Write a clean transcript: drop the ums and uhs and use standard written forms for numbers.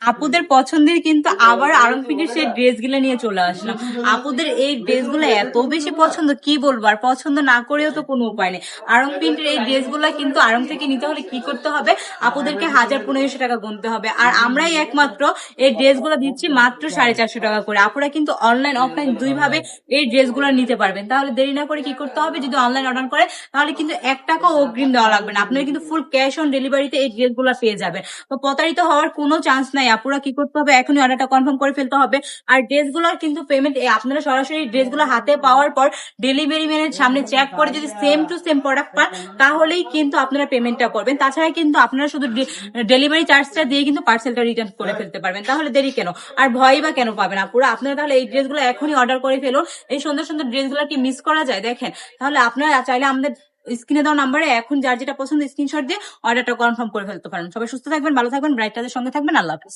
আপুদের পছন্দের কিন্তু আবার আরং প্রিন্টের সেই ড্রেস গুলো নিয়ে চলে আসলাম। আপুদের এই ড্রেস গুলো এত বেশি পছন্দ, কি বলবো, আর পছন্দ না করেও তো কোনো উপায় নেই। আরং প্রিন্টের এই ড্রেস গুলা কিন্তু আরং থেকে নিতে হলে কি করতে হবে, আপুদেরকে 1,000-1,500 টাকা গুনতে হবে। আর আমরাই একমাত্র এই ড্রেস গুলো দিচ্ছি মাত্র 450 টাকা করে। আপুরা কিন্তু অনলাইন অফলাইন দুই ভাবে এই ড্রেস গুলো নিতে পারবেন। তাহলে দেরি না করে কি করতে হবে, যদি অনলাইন অর্ডার করে তাহলে কিন্তু 1 টাকাও অগ্রিম দেওয়া লাগবে না, আপনারা কিন্তু ফুল ক্যাশ অন ডেলিভারিতে এই ড্রেস গুলো পেয়ে যাবেন। তো প্রতারিত হওয়ার কোনো চান্স নাই। আপুরা কি করতে হবে, এখনই অর্ডারটা কনফার্ম করে ফেলতে হবে। আর ড্রেসগুলোর কিন্তু পেমেন্ট আপনারা সরাসরি ড্রেসগুলো হাতে পাওয়ার পর ডেলিভারি ম্যানের সামনে চেক করে যদি সেম টু সেম প্রোডাক্ট পান তাহলেই কিন্তু আপনারা পেমেন্টটা করবেন। তাছাড়া কিন্তু আপনারা শুধু ডেলিভারি চার্জটা দিয়ে কিন্তু পার্সেলটা রিটার্ন করে ফেলতে পারবেন। তাহলে দেরি কেন, আর ভয় বা কেন পাবেন আপুরা? আপনারা তাহলে এই ড্রেসগুলো এখনই অর্ডার করে ফেলুন। এই সুন্দর সুন্দর ড্রেসগুলো কি মিস করা যায়? দেখেন, তাহলে আপনারা চাইলে আমাদের স্ক্রিনে দেওয়া নাম্বারে এখন যার যেটা পছন্দ স্ক্রিনশট দিয়ে অর্ডারটা কনফার্ম করে ফেলতে পারেন। সবাই সুস্থ থাকবেন, ভালো থাকবেন, ব্রাইট টাজের সঙ্গে থাকবেন। আল্লাহ হাফিজ।